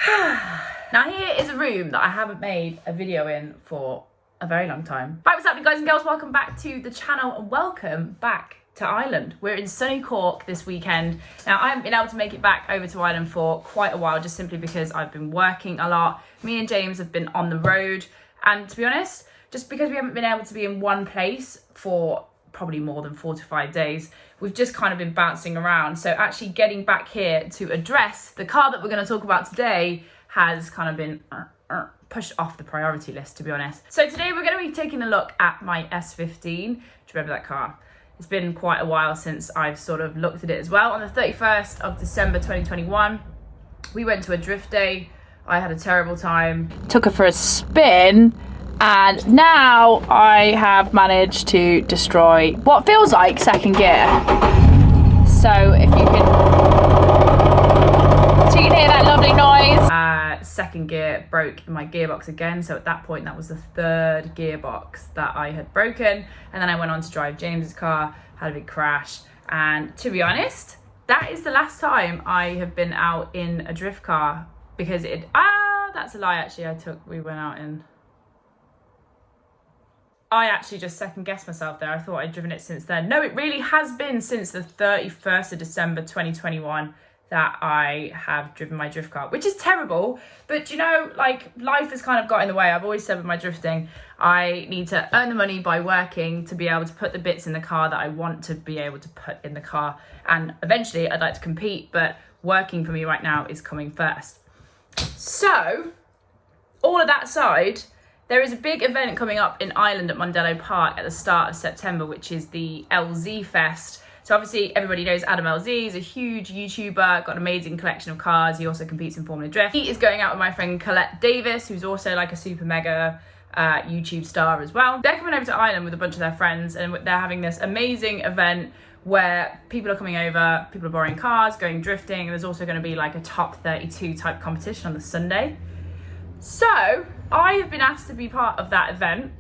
Now here is a room that I haven't made a video in for a very long time. Right, what's up, guys and girls? Welcome back to the channel and welcome back to Ireland. We're in sunny Cork this weekend. Now, I haven't been able to make it back over to Ireland for quite a while, just simply because I've been working a lot. Me and James have been on the road, and to be honest, just because we haven't been able to be in one place for probably more than 4 to 5 days, we've just kind of been bouncing around. So actually getting back here to address the car that we're going to talk about today has kind of been pushed off the priority list, to be honest. So today we're going to be taking a look at my S15. Do you remember that car? It's been quite a while since I've sort of looked at it as well. On the 31st of December 2021, we went to a drift day. I had a terrible time. Took her for a spin, and now I have managed to destroy what feels like second gear. So if you can hear that lovely noise. Second gear broke in my gearbox again. So at that point, that was the third gearbox that I had broken. And then I went on to drive James's car, had a big crash. And to be honest, that is the last time I have been out in a drift car, because that's a lie actually. We went out in, I actually just second guessed myself there. I thought I'd driven it since then. No, it really has been since the 31st of December 2021 that I have driven my drift car, which is terrible. But you know, like, life has kind of got in the way. I've always said with my drifting, I need to earn the money by working to be able to put the bits in the car that I want to be able to put in the car. And eventually I'd like to compete, but working for me right now is coming first. So all of that aside, there is a big event coming up in Ireland at Mondello Park at the start of September, which is the LZ Fest. So obviously everybody knows Adam LZ. He's a huge YouTuber, got an amazing collection of cars. He also competes in Formula Drift. He is going out with my friend Colette Davis, who's also like a super mega YouTube star as well. They're coming over to Ireland with a bunch of their friends, and they're having this amazing event where people are coming over, people are borrowing cars, going drifting, and there's also going to be like a top 32 type competition on the Sunday. So I have been asked to be part of that event,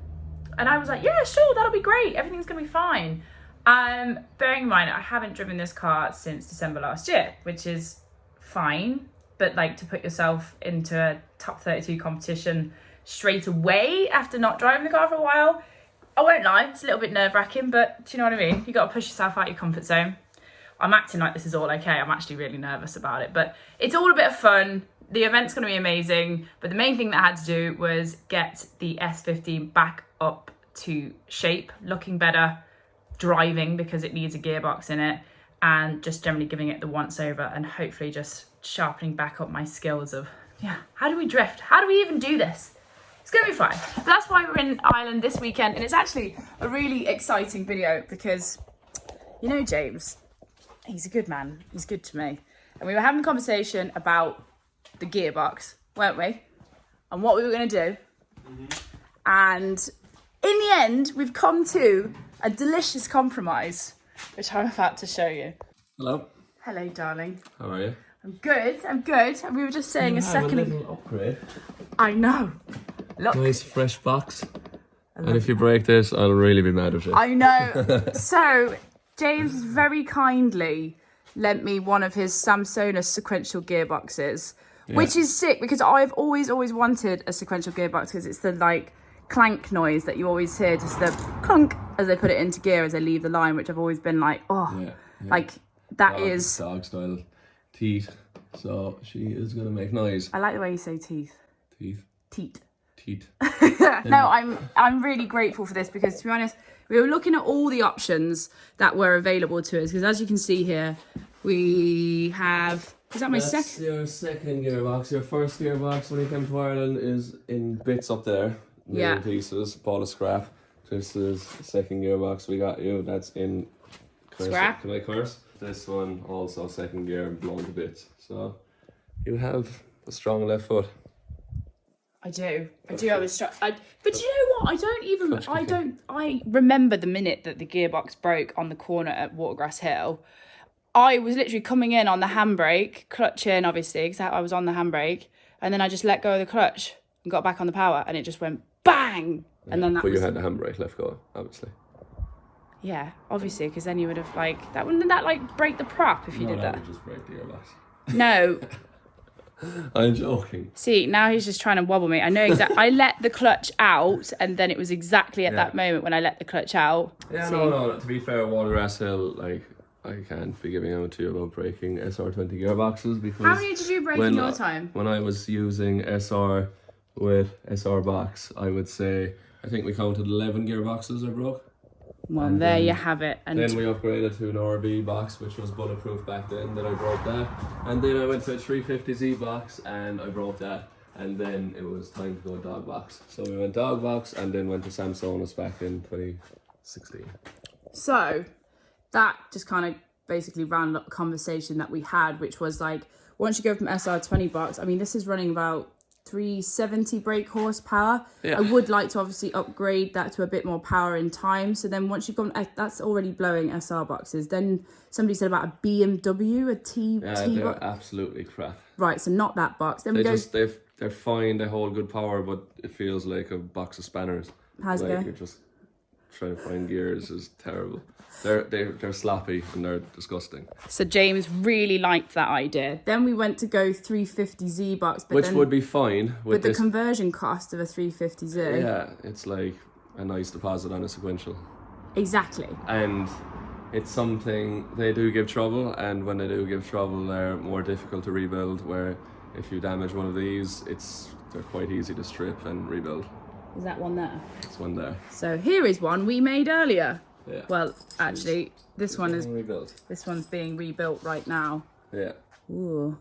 and I was like, yeah, sure, that'll be great. Everything's gonna be fine. Bearing in mind, I haven't driven this car since December last year, which is fine, but like, to put yourself into a top 32 competition straight away after not driving the car for a while, I won't lie, it's a little bit nerve-wracking, but do you know what I mean? You got to push yourself out your comfort zone. I'm acting like this is all okay. I'm actually really nervous about it, but it's all a bit of fun. The event's going to be amazing, but the main thing that I had to do was get the S15 back up to shape, looking better, driving because it needs a gearbox in it, and just generally giving it the once over, and hopefully just sharpening back up my skills of, yeah, how do we drift? How do we even do this? It's going to be fine. But that's why we're in Ireland this weekend, and it's actually a really exciting video because, you know, James, he's a good man. He's good to me. And we were having a conversation about the gearbox, weren't we? And what we were going to do. And in the end, we've come to a delicious compromise, which I'm about to show you. Hello. Hello, darling. How are you? I'm good. And we were just saying a second ago. Little upgrade. I know. Look. Nice fresh box. And if you break this, I'll really be mad at you. I know. So James very kindly lent me one of his Samsonite sequential gearboxes, which is sick because I've always wanted a sequential gearbox, because it's the like clank noise that you always hear, just the clunk as they put it into gear as they leave the line, which I've always been like, like that is dog style teeth. So she is gonna make noise. I like the way you say teeth. Teeth. No, I'm really grateful for this, because to be honest, we were looking at all the options that were available to us, because as you can see here, we have, is that my second? That's your second gearbox. Your first gearbox when you came to Ireland is in bits up there. Million pieces, ball of scrap. This is the second gearbox we got you. That's in scrap. Can I curse? This one also second gear, blown to bits. So you have a strong left foot. I do have a strong. But you know what? I remember the minute that the gearbox broke on the corner at Watergrass Hill. I was literally coming in on the handbrake, clutch in, obviously, because I was on the handbrake, and then I just let go of the clutch and got back on the power, and it just went bang. Yeah, and then that. But you had the handbrake left go, obviously. Yeah, obviously, because then you would have like that. Wouldn't that like break the prop if you did that? Would just break the gearbox. No. I'm joking. See, now he's just trying to wobble me. I know exactly. I let the clutch out, and then it was exactly at that moment when I let the clutch out. Yeah, See? no. To be fair, Watergrass Hill, like, I can't be giving out to you about breaking SR20 gearboxes because... How many did you break in your time? When I was using SR with SR box, I would say, I think we counted 11 gearboxes I broke. Well, and there you have it. And then we upgraded to an RB box, which was bulletproof back then. Then I broke that. And then I went to a 350Z box and I broke that. And then it was time to go dog box. So we went dog box and then went to Samson's back in 2016. So that just kind of basically rounded up the conversation that we had, which was like, once you go from SR20 box, I mean, this is running about 370 brake horsepower. Yeah. I would like to obviously upgrade that to a bit more power in time. So then once you've gone, that's already blowing SR boxes. Then somebody said about a BMW, a T. They're absolutely crap. Right, so not that box. Then they're fine. They hold good power, but it feels like a box of spanners. How's it go? You're just trying to find gears is terrible. They're sloppy and they're disgusting. So James really liked that idea. Then we went to go 350Z box, which would be fine with the conversion cost of a 350Z. Yeah, it's like a nice deposit on a sequential. Exactly. And it's something they do give trouble, and when they do give trouble, they're more difficult to rebuild. Where if you damage one of these, they're quite easy to strip and rebuild. Is that one there? There's one there. So here is one we made earlier. Yeah. Well, actually, this one is rebuilt. This one's being rebuilt right now. Yeah. Ooh.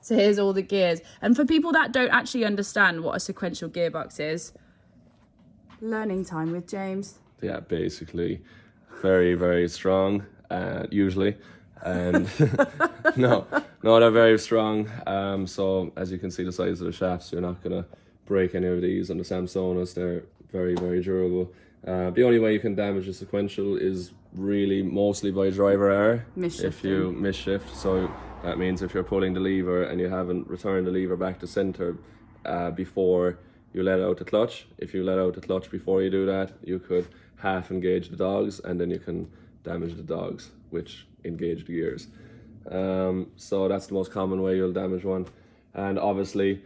So here's all the gears. And for people that don't actually understand what a sequential gearbox is, learning time with James. Yeah, basically, very, very strong, usually. And no, they're very strong. So as you can see the size of the shafts, you're not gonna break any of these on the Samson's. They're very, very durable. The only way you can damage a sequential is really mostly by driver error. If you miss-shift. So that means if you're pulling the lever and you haven't returned the lever back to center before you let out the clutch. If you let out the clutch before you do that, you could half engage the dogs and then you can damage the dogs, which engage the gears. So that's the most common way you'll damage one. And obviously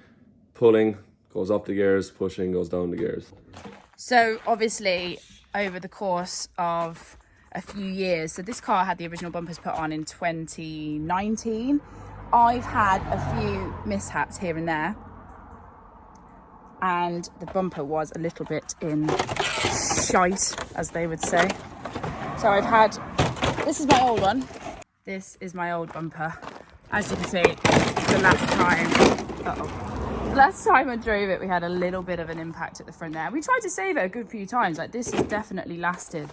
pulling goes up the gears, pushing goes down the gears. So obviously over the course of a few years, so this car had the original bumpers put on in 2019. I've had a few mishaps here and there, and the bumper was a little bit in shite, as they would say. So this is my old one. This is my old bumper. As you can see, the last time I drove it, we had a little bit of an impact at the front there. We tried to save it a good few times. Like, this has definitely lasted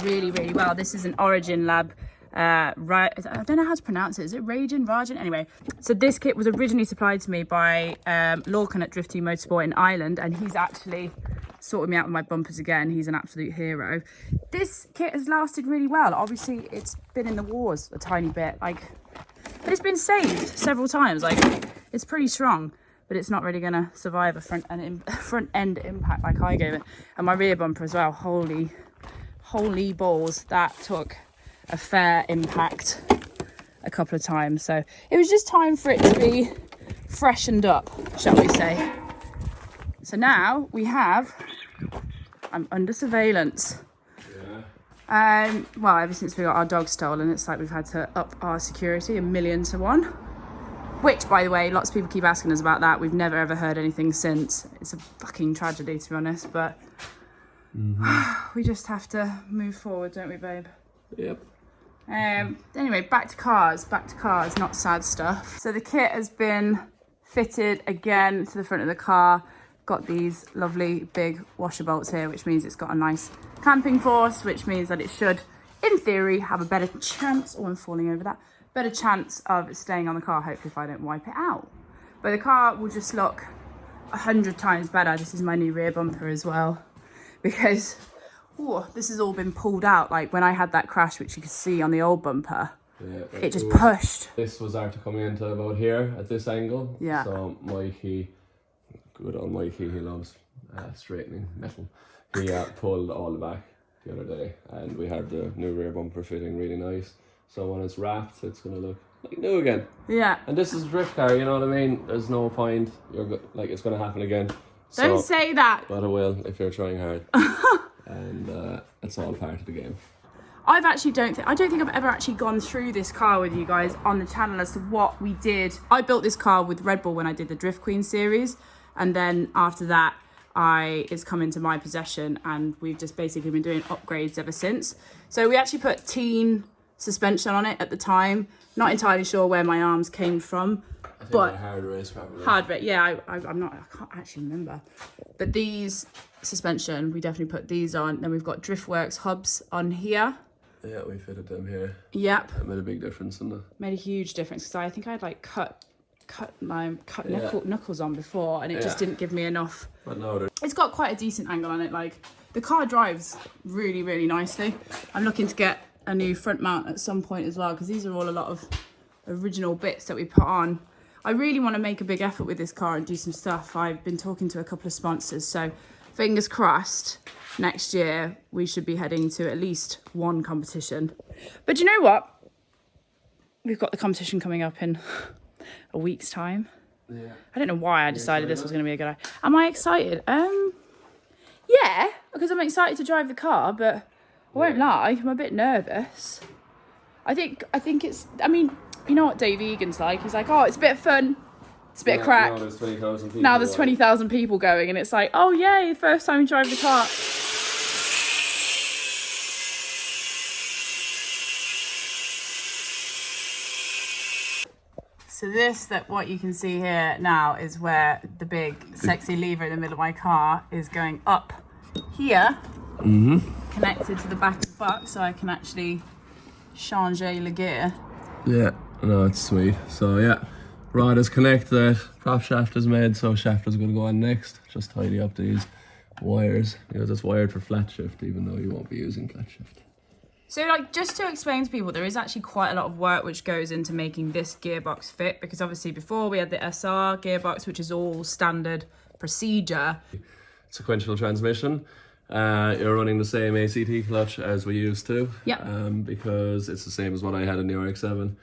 really, really well. This is an Origin Lab. I don't know how to pronounce it. Is it Rajan? Anyway, so this kit was originally supplied to me by Lorcan at Drift Team Motorsport in Ireland, and he's actually sorted me out with my bumpers again. He's an absolute hero. This kit has lasted really well. Obviously, it's been in the wars a tiny bit, but it's been saved several times. It's pretty strong, but it's not really going to survive a front end impact like I gave it. And my rear bumper as well. Holy balls, that took a fair impact a couple of times. So it was just time for it to be freshened up, shall we say. So now I'm under surveillance. Yeah. Well, ever since we got our dog stolen, it's like we've had to up our security 1,000,000 to 1. Which, by the way, lots of people keep asking us about that. We've never ever heard anything since. It's a fucking tragedy, to be honest, but we just have to move forward, don't we, babe? Yep. Anyway, back to cars, not sad stuff. So the kit has been fitted again to the front of the car. Got these lovely big washer bolts here, which means it's got a nice clamping force, which means that it should, in theory, have a better chance, I'm falling over that, better chance of staying on the car, hopefully, if I don't wipe it out. But the car will just look 100 times better. This is my new rear bumper as well, because this has all been pulled out. Like when I had that crash, which you could see on the old bumper, it just pushed. This was after coming into about here at this angle. Yeah. So Mikey, good old Mikey, he loves straightening metal. He pulled all the back the other day, and we have the new rear bumper fitting really nice. So when it's wrapped, it's going to look like new again. Yeah. And this is a drift car, you know what I mean? There's no point. Like it's going to happen again. Don't say that. But it will if you're trying hard. And it's all part of the game. I don't think I've ever actually gone through this car with you guys on the channel as to what we did. I built this car with Red Bull when I did the Drift Queen series, and then after that it's come into my possession, and we've just basically been doing upgrades ever since. So we actually put teen suspension on it at the time. Not entirely sure where my arms came from, but hard race probably. Hard race, yeah. I can't actually remember. But these suspension, we definitely put these on. Then we've got Driftworks hubs on here. Yeah, we fitted them here. Yep. That made a big difference in that. Made a huge difference, because I think I'd like cut knuckles on before, and it just didn't give me enough. But no, it's got quite a decent angle on it. Like, the car drives really, really nicely. I'm looking to get a new front mount at some point as well, because these are all a lot of original bits that we put on. I really want to make a big effort with this car and do some stuff. I've been talking to a couple of sponsors, so fingers crossed next year we should be heading to at least one competition. But you know what? We've got the competition coming up in a week's time. Yeah. I don't know why I decided this was going to be a good idea. Am I excited? Yeah, because I'm excited to drive the car, but I won't lie, I'm a bit nervous. I think it's, I mean, you know what Dave Egan's like? He's like, oh, it's a bit of fun. It's a bit of crack. Now there's 20,000 people going, and it's like, oh yay, first time you drive the car. So what you can see here now is where the big sexy lever in the middle of my car is going up here, connected to the back of the box, so I can actually change le gear. Yeah, no, it's sweet. So yeah, rod is connected, prop shaft is made, so shaft is going to go on next. Just tidy up these wires, because it's wired for flat shift, even though you won't be using flat shift. So, like, just to explain to people, there is actually quite a lot of work which goes into making this gearbox fit, because obviously before we had the SR gearbox, which is all standard procedure. Sequential transmission. You're running the same ACT clutch as we used to. Yep. Because it's the same as what I had in the RX-7.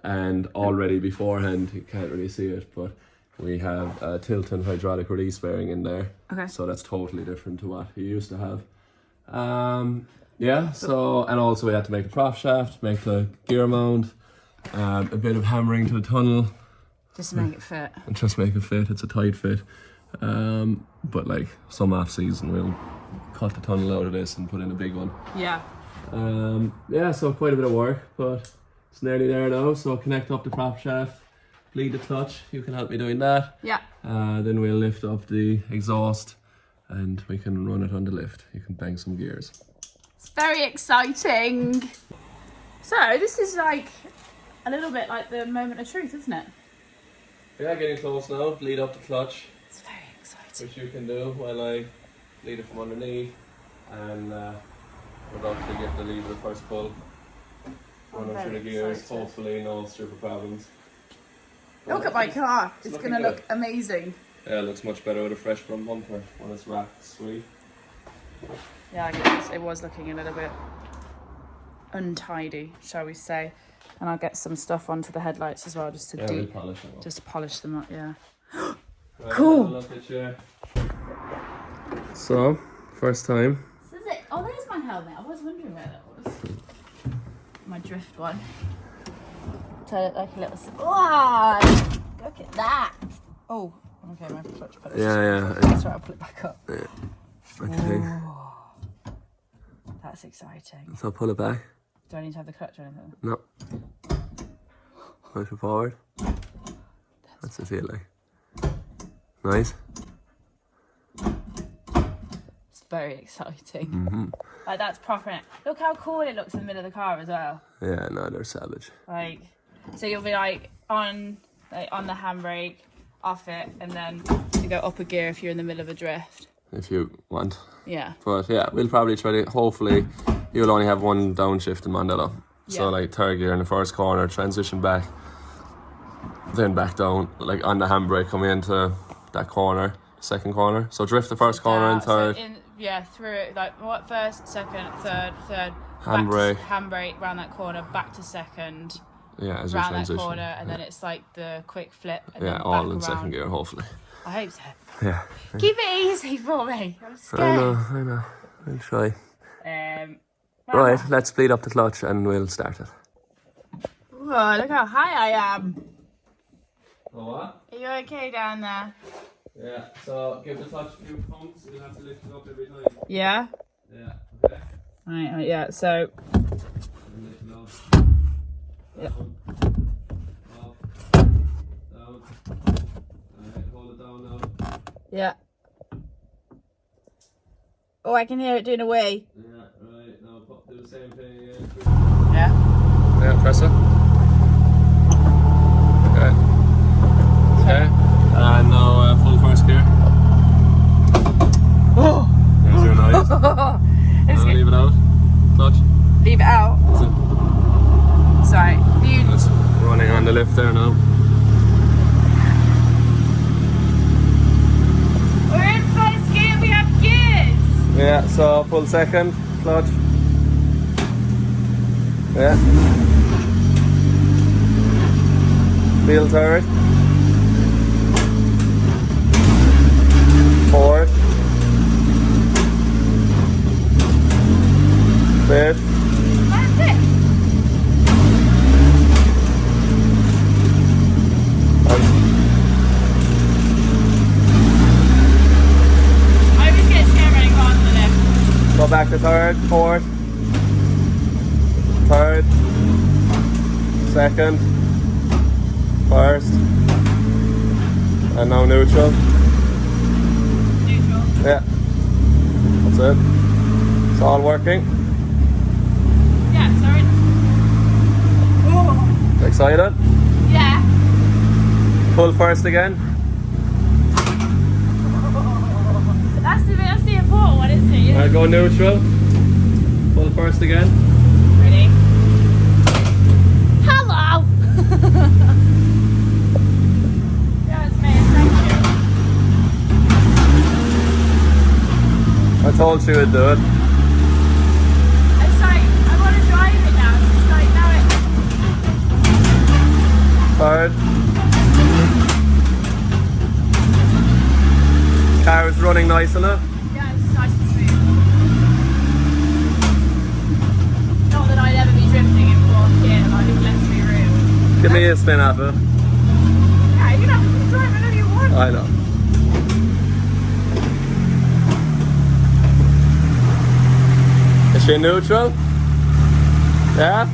And already beforehand, you can't really see it, but we have a Tilton hydraulic release bearing in there. Okay. So that's totally different to what you used to have. Yeah, so, and also we had to make a prop shaft, make the gear mount, a bit of hammering to the tunnel. Just to make it fit. And just make it fit, it's a tight fit. But like, some off season we'll cut the tunnel out of this and put in a big one. Yeah. Yeah, so quite a bit of work, but it's nearly there now. So connect up the prop shaft, bleed the clutch, you can help me doing that. Yeah. Then we'll lift up the exhaust and we can run it on the lift. You can bang some gears. It's very exciting. So this is like a little bit like the moment of truth, isn't it? Yeah, getting close now. Bleed up the clutch. It's very exciting. Which you can do while I bleed it from underneath, and we're about to get the lead of the first pull. Run through the gears. Excited. Hopefully no stupid problems. Look at my car. It's looking going to good. look amazing. Yeah, it looks much better with a fresh front bumper when it's wrapped. Sweet. Yeah, I guess it was looking a little bit untidy, shall we say. And I'll get some stuff onto the headlights as well, just to we'll polish them up. just to polish them up. Yeah. Right, Cool. have a look at you. So, first time. This is it. Oh, there's my helmet. I was wondering where that was. My drift one. Turn it like a little. Oh, look at that. Oh, okay, my clutch pedal. Yeah. That's right. I'll pull it back up. Okay. That's exciting. So pull it back. Do I need to have the clutch or anything? No. Push it forward. That's the feel like. Nice. It's very exciting. Like, that's proper. Look how cool it looks in the middle of the car as well. Yeah, no, they're savage. Like, so you'll be like on the handbrake, off it, and then you go up a gear if you're in the middle of a drift. If you want. Yeah. But yeah, we'll probably try to, hopefully, you'll only have one downshift in Mandela. So Yeah. like third gear in the first corner, transition back, then back down, like on the handbrake coming into that corner, second corner. So drift the first corner and third. So through it, like what, first, second, third. Handbrake. Handbrake round that corner, back to second. Yeah, as you around that transition. corner, and then it's like the quick flip. And Yeah, then all back in second around. gear, hopefully. I hope so. Yeah. Keep it easy for me. I'm scared. I know. I'll try. Right, Let's speed up the clutch and we'll start it. oh, look how high I am. Oh, what? Are you okay down there? Yeah, so give the clutch a few pumps, you'll have to lift it up every time. Yeah? Yeah, okay. Right, yeah, so... And lift it up. Yep. Down. Up. Down. Alright, hold it down now. Yeah. Oh, I can hear it doing a wee. Yeah, right, now do the same thing again. Yeah? Yeah, press it. Okay. Okay. And now full first gear. Oh! There's your noise. It's good. Leave it out. Clutch. Leave it out. Sorry. It's running on the lift there now. We're in first gear, we have gears! Yeah, so full second, clutch. Yeah. Wheel turret. Forward. Third. That's it! I always get scared running past the lift. Go back to third, fourth. Third. Second. First. And now neutral. Neutral. Yeah. That's it. It's all working. Yeah, sorry. Oh. Excited? Yeah. Pull first again. That's the important one, isn't it? I'll go neutral. Pull first again. Ready? Hello! Yeah, it's me, thank you. I told you would do it. It's like, I want to drive it now, it's just like, now it... Third. Car is running nice enough. Yeah, it's nice and smooth. Not that I'd ever be drifting in fourth gear, like, let's be real. Give me a spin up it. Yeah, you can have to drive whenever you want. I know. Is she neutral? Yeah?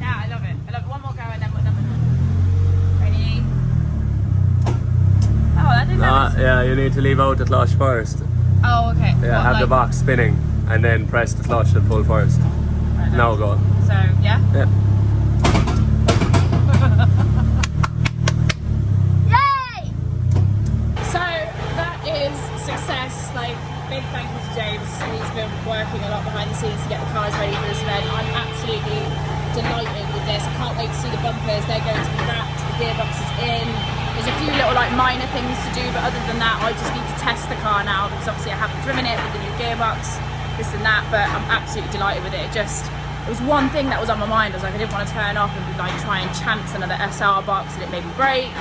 Yeah, I love it. I love it. One more go and then another. Ready? Oh, that didn't happen. Yeah, you need to leave out the clutch first. Oh, okay. Yeah, have the box spinning and then press the clutch and pull first. Right, Now go. So, yeah? Yeah. Yay! So, that is success. Like, big thank you to James. He's been working a lot behind the scenes to get the cars ready for this event. I'm absolutely delighted with this. I can't wait to see the bumpers. They're going to be wrapped, the gearbox is in. There's a few little like minor things to do, but other than that, I just need to test the car now because obviously I haven't driven it with the new gearbox, this and that, but I'm absolutely delighted with it. It was one thing that was on my mind. I was like, I didn't want to turn off and be like try and chance another SR box and it made me break.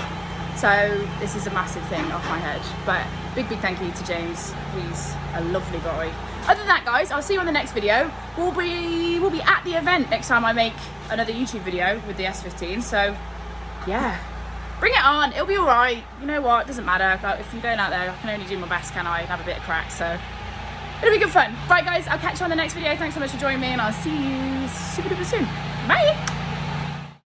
So this is a massive thing off my head. But big thank you to James. He's a lovely guy. Other than that, guys, I'll see you on the next video. We'll be at the event next time I make another YouTube video with the S15. So yeah. Bring it on, it'll be alright. You know what, doesn't matter. If I'm going out there, I can only do my best, can I? Have a bit of crack, so it'll be good fun. Right guys, I'll catch you on the next video. Thanks so much for joining me and I'll see you super duper soon. Bye!